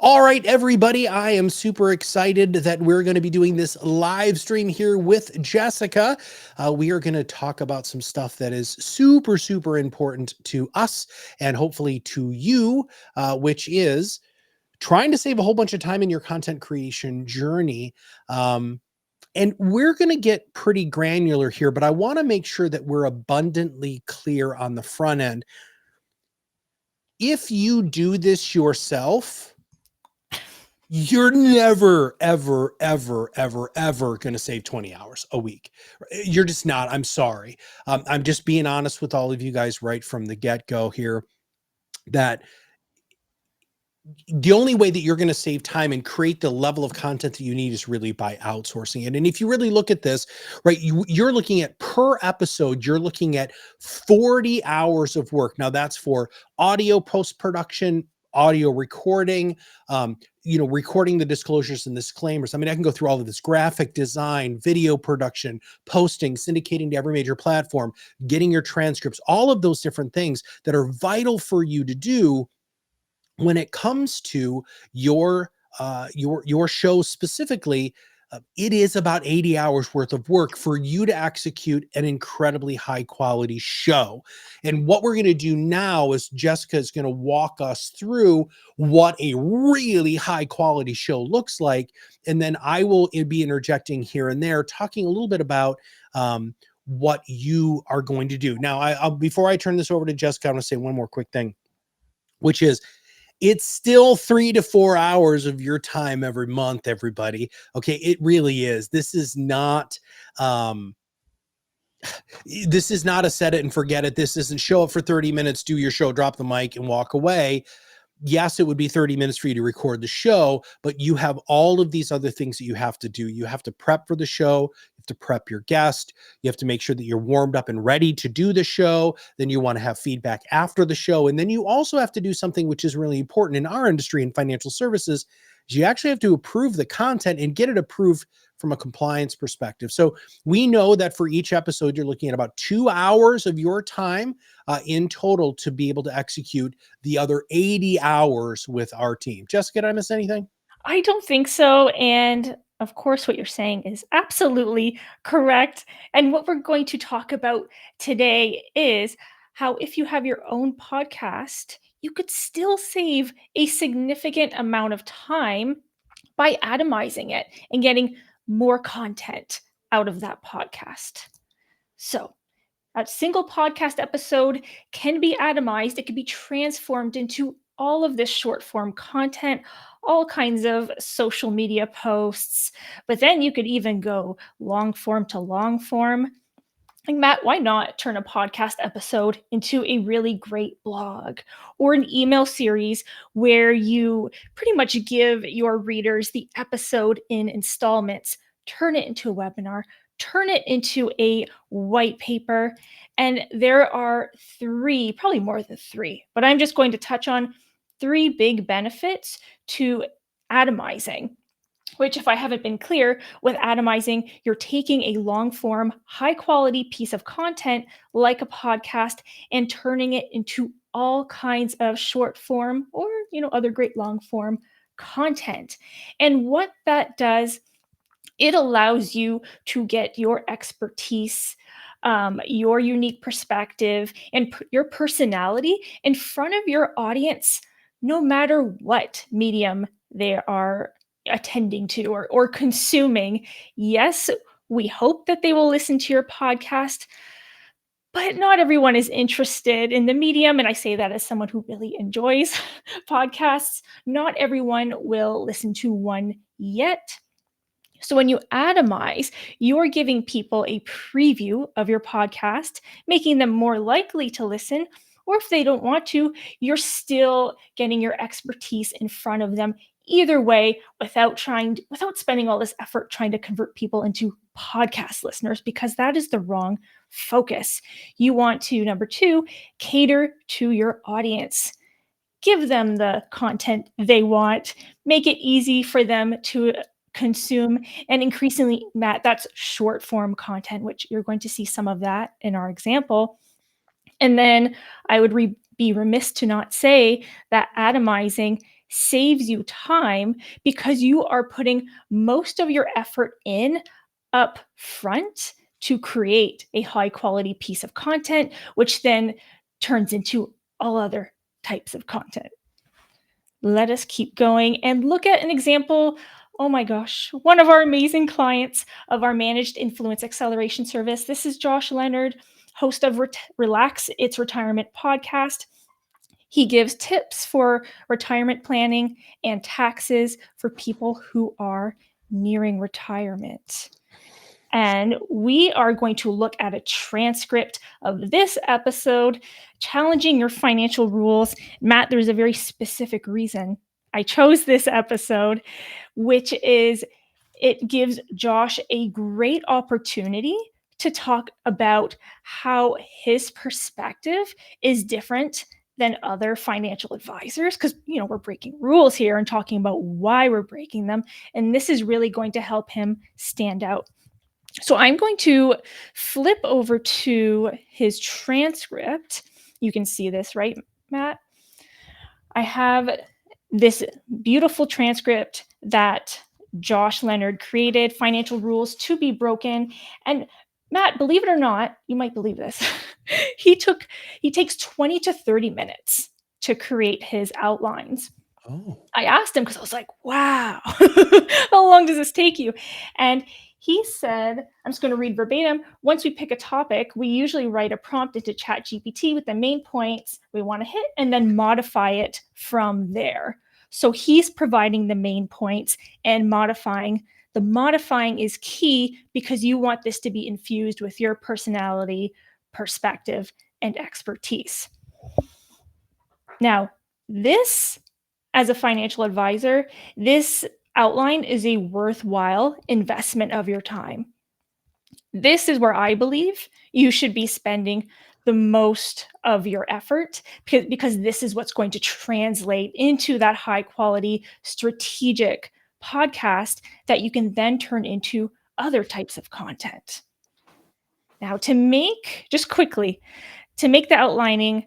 All right, everybody, I am super excited that we're going to be doing this live stream here with Jessica. We are going to talk about some stuff that is super, super important to us and hopefully to you, which is trying to save a whole bunch of time in your content creation journey. And we're going to get pretty granular here, but I want to make sure that we're abundantly clear on the front end. If you do this yourself, you're never, ever, ever, ever, ever going to save 20 hours a week. You're just not. I'm sorry. I'm just being honest with all of you guys right from the get-go here, that the only way that you're going to save time and create the level of content that you need is really by outsourcing it. And if you really look at this, right, you're looking at per episode, you're looking at 40 hours of work. Now that's for audio post-production, audio recording, recording the disclosures and disclaimers. I mean, I can go through all of this: graphic design, video production, posting, syndicating to every major platform, getting your transcripts, all of those different things that are vital for you to do when it comes to your show specifically. It is about 80 hours worth of work for you to execute an incredibly high quality show. And what we're going to do now is Jessica is going to walk us through what a really high quality show looks like. And then I will be interjecting here and there, talking a little bit about what you are going to do. Now, before I turn this over to Jessica, I want to say one more quick thing, which is, it's still 3 to 4 hours of your time every month, everybody. Okay, it really is. This is not a set it and forget it. This isn't show up for 30 minutes, do your show, drop the mic and walk away. Yes, it would be 30 minutes for you to record the show, but you have all of these other things that you have to do. You have to prep for the show. You have to prep your guest. You have to make sure that you're warmed up and ready to do the show. Then you want to have feedback after the show. And then you also have to do something which is really important in our industry in financial services. You actually have to approve the content and get it approved from a compliance perspective. So we know that for each episode, you're looking at about 2 hours of your time in total to be able to execute the other 80 hours with our team. Jessica, did I miss anything? I don't think so. And of course, what you're saying is absolutely correct. And what we're going to talk about today is how, if you have your own podcast, you could still save a significant amount of time by atomizing it and getting more content out of that podcast. So, a single podcast episode can be atomized, it can be transformed into all of this short form content, all kinds of social media posts, but then you could even go long form to long form. Like, Matt, why not turn a podcast episode into a really great blog or an email series where you pretty much give your readers the episode in installments, turn it into a webinar, turn it into a white paper? And there are three, probably more than three, but I'm just going to touch on three big benefits to atomizing. Which, if I haven't been clear, with atomizing, you're taking a long form, high quality piece of content like a podcast and turning it into all kinds of short form or, other great long form content. And what that does, it allows you to get your expertise, your unique perspective, and your personality in front of your audience, no matter what medium they are attending to or consuming. Yes, we hope that they will listen to your podcast, but not everyone is interested in the medium. And I say that as someone who really enjoys podcasts. Not everyone will listen to one yet. So when you atomize, you're giving people a preview of your podcast, making them more likely to listen. Or if they don't want to, you're still getting your expertise in front of them either way, without spending all this effort trying to convert people into podcast listeners, because that is the wrong focus. You want to, number two, cater to your audience. Give them the content they want, make it easy for them to consume. And increasingly, Matt, that's short form content, which you're going to see some of that in our example. And then I would be remiss to not say that atomizing saves you time because you are putting most of your effort in up front to create a high quality piece of content, which then turns into all other types of content. Let us keep going and look at an example. Oh my gosh, one of our amazing clients of our managed influence acceleration service. This is Josh Leonard, host of Relax It's Retirement podcast. He gives tips for retirement planning and taxes for people who are nearing retirement. And we are going to look at a transcript of this episode, challenging your financial rules. Matt, there's a very specific reason I chose this episode, which is it gives Josh a great opportunity to talk about how his perspective is different than other financial advisors, because we're breaking rules here and talking about why we're breaking them, and this is really going to help him stand out. So I'm going to flip over to his transcript. You can see this, right, Matt? I have this beautiful transcript that Josh Leonard created, Financial Rules to be Broken. And Matt, believe it or not, you might believe this, he takes 20 to 30 minutes to create his outlines. Oh. I asked him because I was like, wow, how long does this take you? And he said, I'm just going to read verbatim. Once we pick a topic, we usually write a prompt into ChatGPT with the main points we want to hit and then modify it from there. So he's providing the main points and modifying. The modifying is key because you want this to be infused with your personality, perspective, and expertise. Now, this, as a financial advisor, this outline is a worthwhile investment of your time. This is where I believe you should be spending the most of your effort because this is what's going to translate into that high quality strategic podcast that you can then turn into other types of content. Now, to make the outlining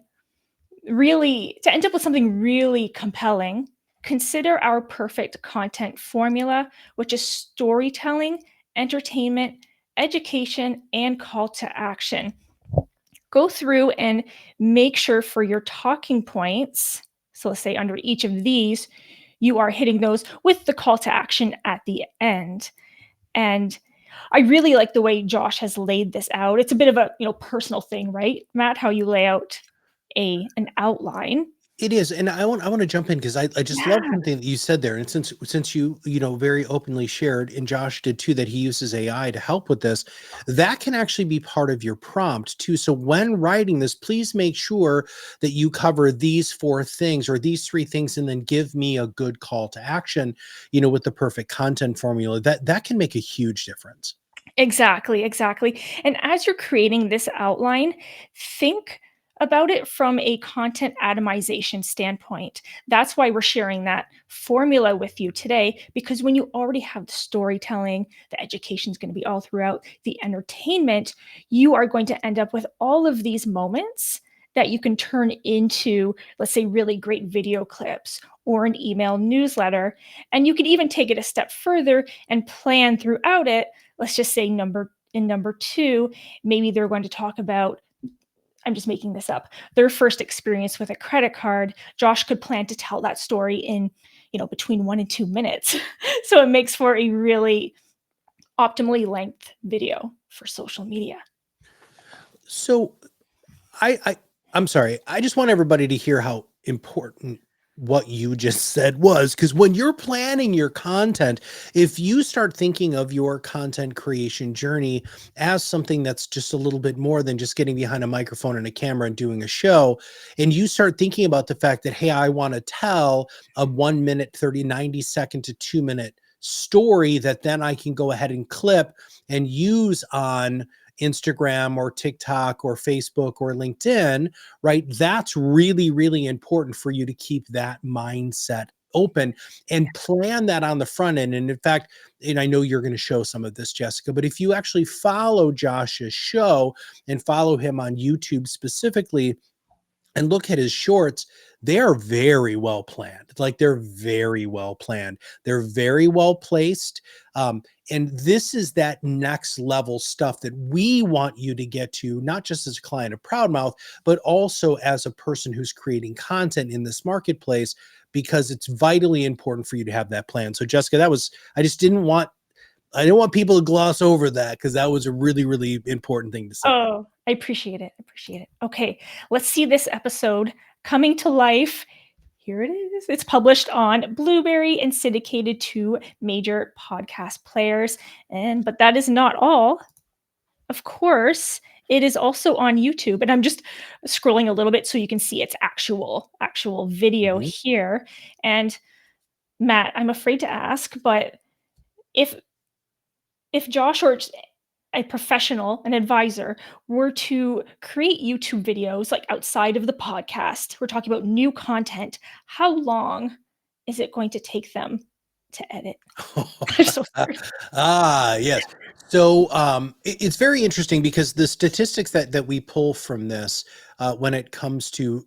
really, to end up with something really compelling, consider our perfect content formula, which is storytelling, entertainment, education, and call to action. Go through and make sure for your talking points, so let's say under each of these, you are hitting those with the call to action at the end. And I really like the way Josh has laid this out. It's a bit of a personal thing, right, Matt? How you lay out an outline. It is, and I want to jump in because I just love Yeah. something that you said there, and since you very openly shared, and Josh did too, that he uses AI to help with this, that can actually be part of your prompt too. So when writing this, please make sure that you cover these 4 things or these 3 things, and then give me a good call to action, with the perfect content formula. That can make a huge difference. Exactly. And as you're creating this outline, think about it from a content atomization standpoint. That's why we're sharing that formula with you today, because when you already have the storytelling, the education is going to be all throughout, the entertainment, you are going to end up with all of these moments that you can turn into, let's say, really great video clips or an email newsletter. And you can even take it a step further and plan throughout it. Let's just say number 2, maybe they're going to talk about, I'm just making this up, their first experience with a credit card. Josh could plan to tell that story in, between 1 and 2 minutes. So it makes for a really optimally length video for social media. So I'm sorry. I just want everybody to hear how important what you just said was, because when you're planning your content, if you start thinking of your content creation journey as something that's just a little bit more than just getting behind a microphone and a camera and doing a show, and you start thinking about the fact that, hey, I want to tell a 1 minute, 30, 90-second to 2-minute story that then I can go ahead and clip and use on Instagram or TikTok or Facebook or LinkedIn, right? That's really, really important for you to keep that mindset open and plan that on the front end. And in fact, and I know you're going to show some of this, Jessica, but if you actually follow Josh's show and follow him on YouTube specifically, and look at his shorts, They are very well planned. Like they're very well planned. They're very well placed. And this is that next level stuff that we want you to get to, not just as a client of ProudMouth, but also as a person who's creating content in this marketplace, because it's vitally important for you to have that plan. So Jessica, I just didn't want people to gloss over that, because that was a really, really important thing to say. Oh, I appreciate it. I appreciate it. Okay, let's see this episode coming to life. Here it is. It's published on Blueberry and syndicated to major podcast players. But that is not all. Of course, it is also on YouTube. And I'm just scrolling a little bit so you can see its actual video Mhm. here. And Matt, I'm afraid to ask, but if Josh or a professional, an advisor, were to create YouTube videos like outside of the podcast, we're talking about new content, how long is it going to take them to edit? I'm so sorry. Yes. So it's very interesting, because the statistics that we pull from this, when it comes to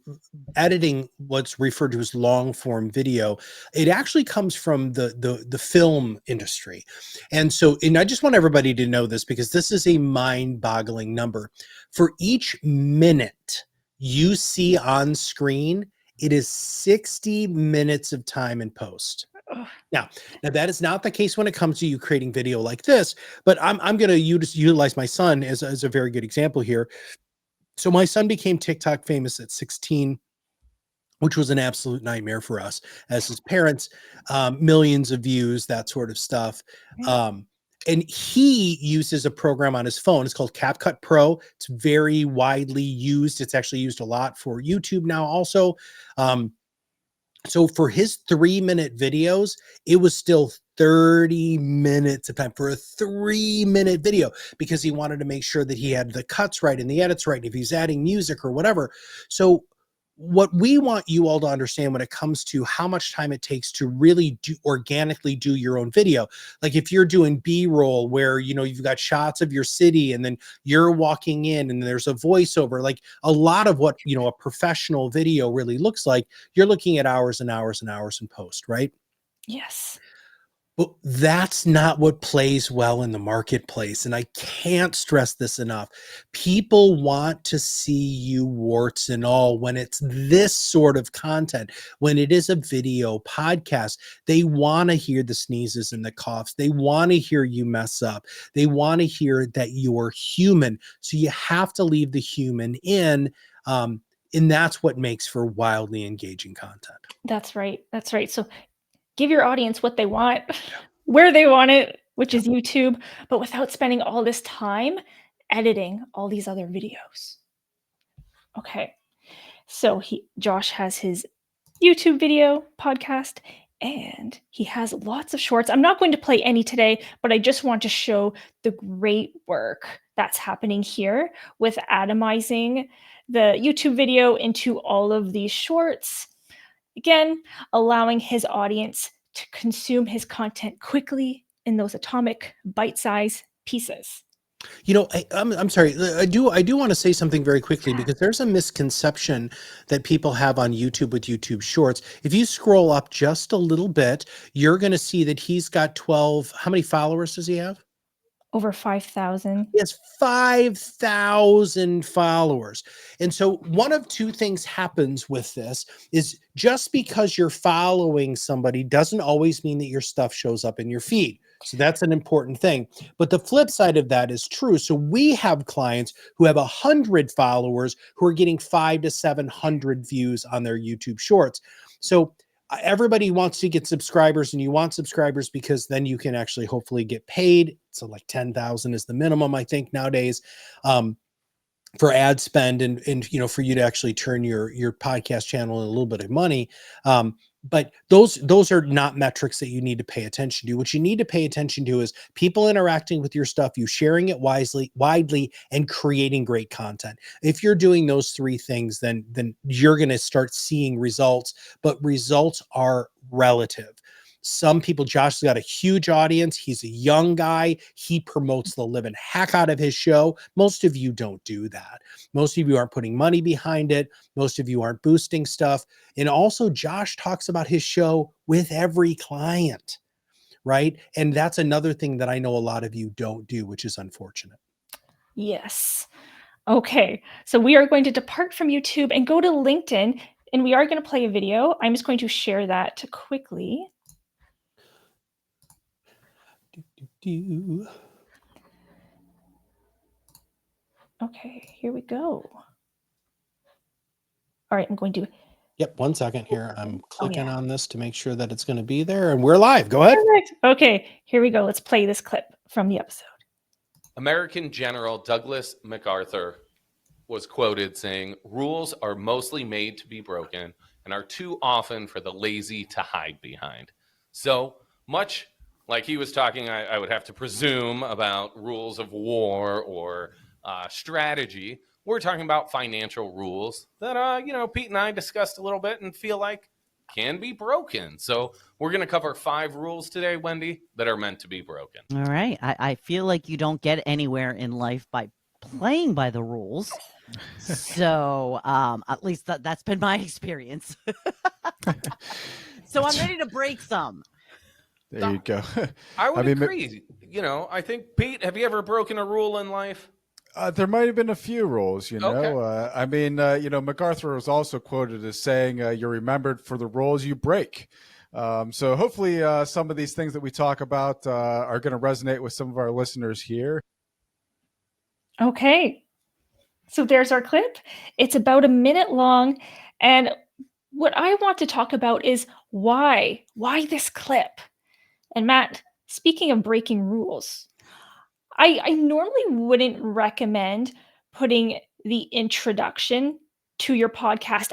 editing what's referred to as long form video, it actually comes from the film industry. And I just want everybody to know this, because this is a mind-boggling number. For each minute you see on screen, it is 60 minutes of time in post. Ugh. Now that is not the case when it comes to you creating video like this, but I'm going to utilize my son as a very good example here. So my son became TikTok famous at 16, which was an absolute nightmare for us as his parents. Millions of views, that sort of stuff. Yeah. And he uses a program on his phone. It's called CapCut Pro. It's very widely used. It's actually used a lot for YouTube now also. So for his 3-minute videos, it was still 30 minutes of time for a 3-minute video, because he wanted to make sure that he had the cuts right and the edits right, if he's adding music or whatever. So what we want you all to understand when it comes to how much time it takes to really organically do your own video, like if you're doing B-roll where you've got shots of your city and then you're walking in and there's a voiceover, like a lot of what a professional video really looks like, you're looking at hours and hours and hours in post, right? Yes. But that's not what plays well in the marketplace. And I can't stress this enough. People want to see you warts and all when it's this sort of content. When it is a video podcast, they want to hear the sneezes and the coughs. They want to hear you mess up. They want to hear that you're human. So you have to leave the human in. And that's what makes for wildly engaging content. That's right. That's right. So give your audience what they want, where they want it, which is YouTube, but without spending all this time editing all these other videos. Okay. So Josh has his YouTube video podcast, and he has lots of shorts. I'm not going to play any today, but I just want to show the great work that's happening here with atomizing the YouTube video into all of these shorts. Again, allowing his audience to consume his content quickly in those atomic bite-sized pieces. I'm sorry. I do want to say something very quickly, because there's a misconception that people have on YouTube with YouTube Shorts. If you scroll up just a little bit, you're going to see that he's got 12. How many followers does he have? Over 5,000. He has 5,000 followers. And so one of two things happens with this is, just because you're following somebody doesn't always mean that your stuff shows up in your feed. So that's an important thing. But the flip side of that is true. So we have clients who have 100 followers who are getting 500 to 700 views on their YouTube Shorts. So everybody wants to get subscribers, and you want subscribers because then you can actually hopefully get paid. So like 10,000 is the minimum, I think, nowadays, for ad spend, and for you to actually turn your podcast channel in a little bit of money. But those are not metrics that you need to pay attention to. What you need to pay attention to is people interacting with your stuff, you sharing it widely, and creating great content. If you're doing those three things, then you're going to start seeing results, but results are relative. Some people, Josh has got a huge audience. He's a young guy. He promotes the living heck out of his show. Most of you don't do that. Most of you aren't putting money behind it. Most of you aren't boosting stuff. And also, Josh talks about his show with every client, right? And that's another thing that I know a lot of you don't do, which is unfortunate. Yes. Okay, so we are going to depart from YouTube and go to LinkedIn, and we are going to play a video. I'm just going to share that quickly. Okay, here we go. All right, I'm going to. Yep, 1 second here. I'm clicking yeah. on this to make sure that it's going to be there, and we're live. Go ahead. Perfect. Okay, here we go. Let's play this clip from the episode. American General Douglas MacArthur was quoted saying, "Rules are mostly made to be broken and are too often for the lazy to hide behind." So much like he was talking, I would have to presume, about rules of war or strategy. We're talking about financial rules that, Pete and I discussed a little bit and feel like can be broken. So we're going to cover 5 rules today, Wendy, that are meant to be broken. All right. I feel like you don't get anywhere in life by playing by the rules. So at least that's been my experience. So I'm ready to break some. There you go. I would agree. I think, Pete, have you ever broken a rule in life? There might have been a few rules, Okay. MacArthur was also quoted as saying, "You're remembered for the rules you break." So hopefully some of these things that we talk about are going to resonate with some of our listeners here. Okay, so there's our clip. It's about a minute long, and what I want to talk about is why this clip. And Matt, speaking of breaking rules, I normally wouldn't recommend putting the introduction to your podcast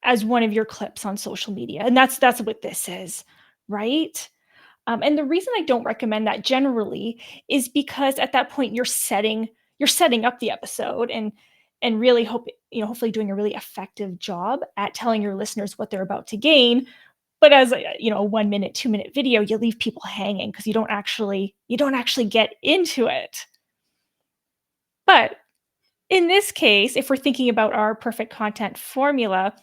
as one of your clips on social media, and that's what this is, right? And the reason I don't recommend that generally is because at that point you're setting up the episode and really hopefully doing a really effective job at telling your listeners what they're about to gain. But as a 1 minute, 2 minute video, you leave people hanging because you don't actually get into it. But in this case, if we're thinking about our perfect content formula,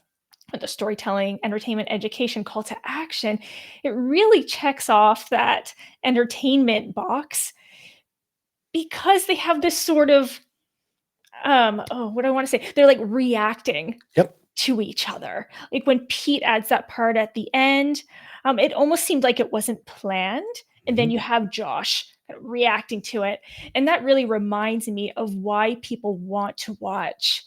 the storytelling, entertainment, education, call to action, it really checks off that entertainment box because they have this sort of, what do I want to say? They're like reacting to each other. Like when Pete adds that part at the end, it almost seemed like it wasn't planned. And then you have Josh reacting to it. And that really reminds me of why people want to watch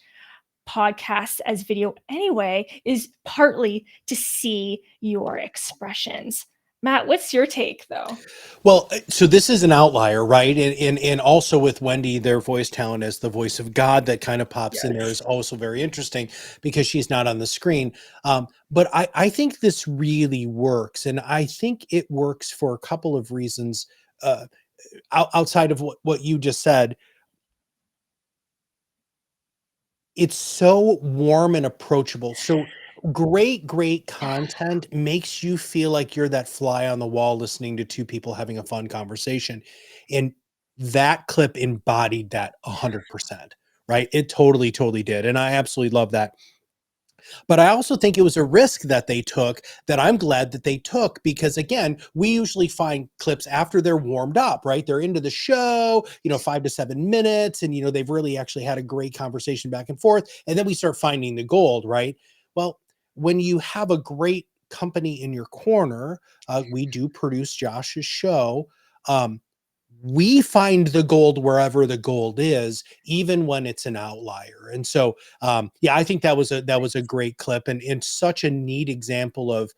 podcasts as video anyway, is partly to see your expressions. Matt, what's your take though? Well, so this is an outlier, right? And also with Wendy, their voice talent as the voice of God that kind of pops in there is also very interesting because she's not on the screen. But I think this really works. And I think it works for a couple of reasons outside of what you just said. It's so warm and approachable. So great content makes you feel like you're that fly on the wall listening to 2 people having a fun conversation. And that clip embodied that 100%, right? It totally did. And I absolutely love that. But I also think it was a risk that they took that I'm glad that they took because, again, we usually find clips after they're warmed up, right? They're into the show, 5 to 7 minutes, and, they've really actually had a great conversation back and forth. And then we start finding the gold, right? Well, when you have a great company in your corner, we do produce Josh's show. We find the gold wherever the gold is, even when it's an outlier. And so, I think that was a great clip and such a neat example of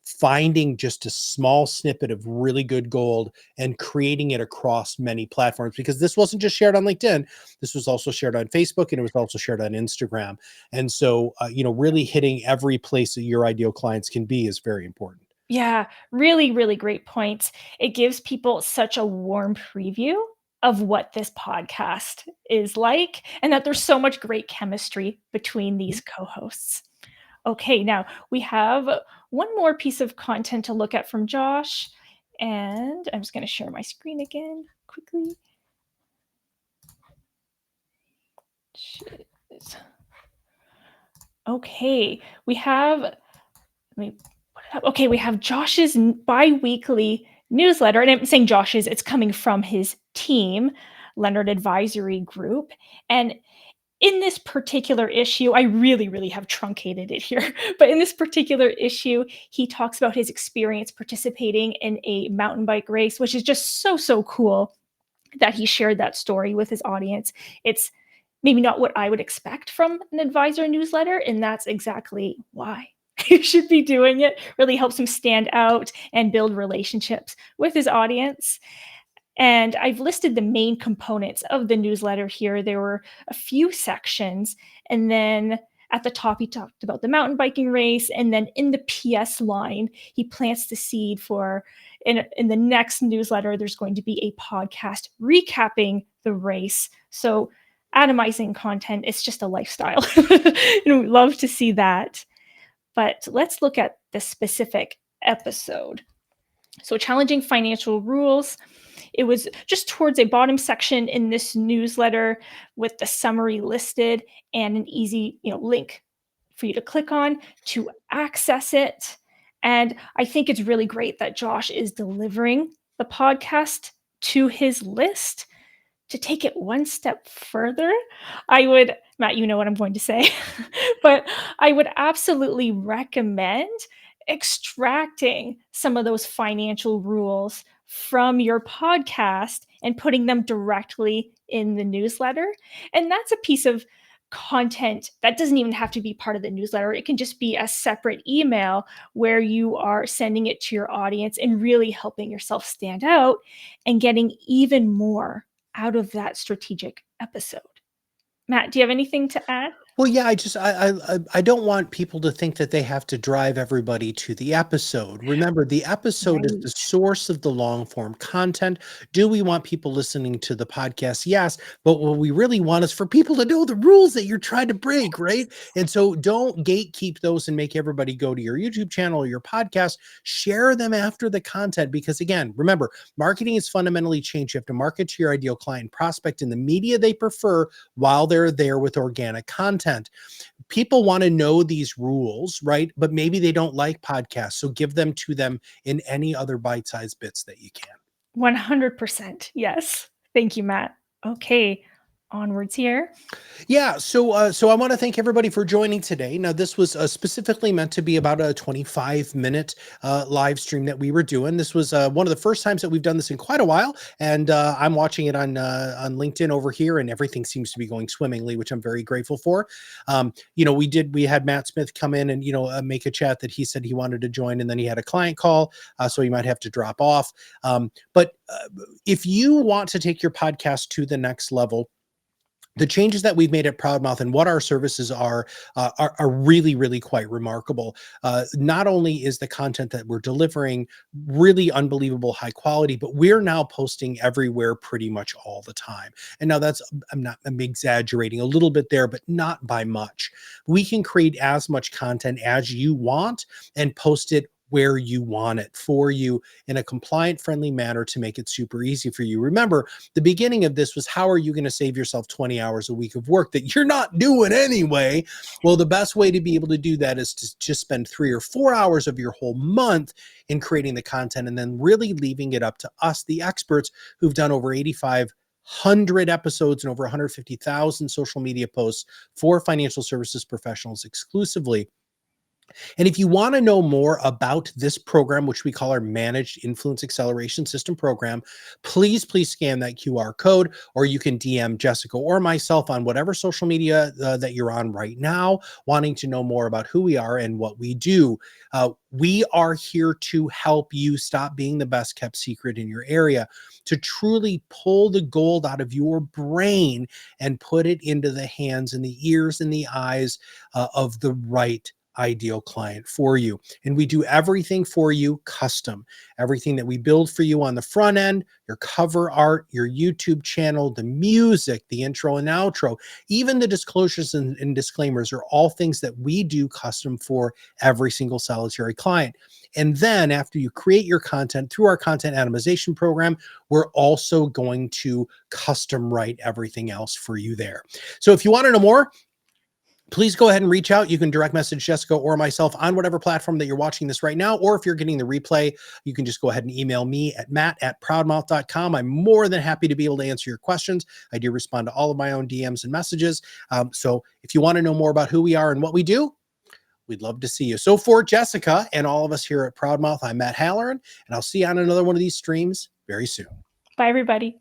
finding just a small snippet of really good gold and creating it across many platforms, because this wasn't just shared on LinkedIn. This was also shared on Facebook, and it was also shared on Instagram. And so, really hitting every place that your ideal clients can be is very important. Yeah, really great points. It gives people such a warm preview of what this podcast is like and that there's so much great chemistry between these co-hosts. Okay, now we have one more piece of content to look at from Josh. And I'm just going to share my screen again quickly. Jeez. Okay, we have Josh's bi-weekly newsletter, and I'm saying Josh's, it's coming from his team, Leonard Advisory Group. And in this particular issue, I really have truncated it here, but in this particular issue, he talks about his experience participating in a mountain bike race, which is just so cool that he shared that story with his audience. It's maybe not what I would expect from an advisor newsletter, and that's exactly why you should be doing it. Really helps him stand out and build relationships with his audience. And I've listed the main components of the newsletter here. There were a few sections, and then at the top, he talked about the mountain biking race, and then in the PS line, he plants the seed for in the next newsletter, there's going to be a podcast recapping the race. So atomizing content, it's just a lifestyle. And we love to see that. But let's look at the specific episode. So challenging financial rules. It was just towards a bottom section in this newsletter with the summary listed and an easy, link for you to click on to access it. And I think it's really great that Josh is delivering the podcast to his list. To take it one step further, Matt, you know what I'm going to say, but I would absolutely recommend extracting some of those financial rules from your podcast and putting them directly in the newsletter. And that's a piece of content that doesn't even have to be part of the newsletter. It can just be a separate email where you are sending it to your audience and really helping yourself stand out and getting even more out of that strategic episode. Matt, do you have anything to add? Well, yeah, I don't want people to think that they have to drive everybody to the episode. Remember, the episode is the source of the long form content. Do we want people listening to the podcast? Yes. But what we really want is for people to know the rules that you're trying to break, right? And so don't gatekeep those and make everybody go to your YouTube channel or your podcast. Share them after the content, because again, remember, marketing is fundamentally changed. You have to market to your ideal client prospect in the media they prefer while they're there with organic content. People want to know these rules, right? But maybe they don't like podcasts. So give them to them in any other bite-sized bits that you can. 100%. Yes. Thank you, Matt. Okay. Onwards here. Yeah, so I want to thank everybody for joining today. Now, this was specifically meant to be about a 25-minute live stream that we were doing. This was one of the first times that we've done this in quite a while, and I'm watching it on LinkedIn over here, and everything seems to be going swimmingly, which I'm very grateful for. We had Matt Smith come in and make a chat that he said he wanted to join, and then he had a client call, so he might have to drop off. But if you want to take your podcast to the next level, the changes that we've made at ProudMouth and what our services are really quite remarkable. Not only is the content that we're delivering really unbelievable high quality, but we're now posting everywhere pretty much all the time. And now I'm exaggerating a little bit there, but not by much. We can create as much content as you want and post it where you want it for you in a compliant, friendly manner to make it super easy for you. Remember, the beginning of this was, how are you going to save yourself 20 hours a week of work that you're not doing anyway? Well, the best way to be able to do that is to just spend 3 or 4 hours of your whole month in creating the content, and then really leaving it up to us, the experts who've done over 8,500 episodes and over 150,000 social media posts for financial services professionals exclusively. And if you want to know more about this program, which we call our Managed Influence Acceleration System program, please scan that QR code, or you can DM Jessica or myself on whatever social media that you're on right now, wanting to know more about who we are and what we do. We are here to help you stop being the best kept secret in your area, to truly pull the gold out of your brain and put it into the hands and the ears and the eyes of the right ideal client for you. And we do everything for you custom. Everything that we build for you on the front end, your cover art, your YouTube channel, the music, the intro and outro, even the disclosures and disclaimers are all things that we do custom for every single solitary client. And then after you create your content through our content atomization program, we're also going to custom write everything else for you there. So if you want to know more, please go ahead and reach out. You can direct message Jessica or myself on whatever platform that you're watching this right now. Or if you're getting the replay, you can just go ahead and email me at matt@proudmouth.com. I'm more than happy to be able to answer your questions. I do respond to all of my own DMs and messages. So if you want to know more about who we are and what we do, we'd love to see you. So for Jessica and all of us here at ProudMouth, I'm Matt Halloran, and I'll see you on another one of these streams very soon. Bye, everybody.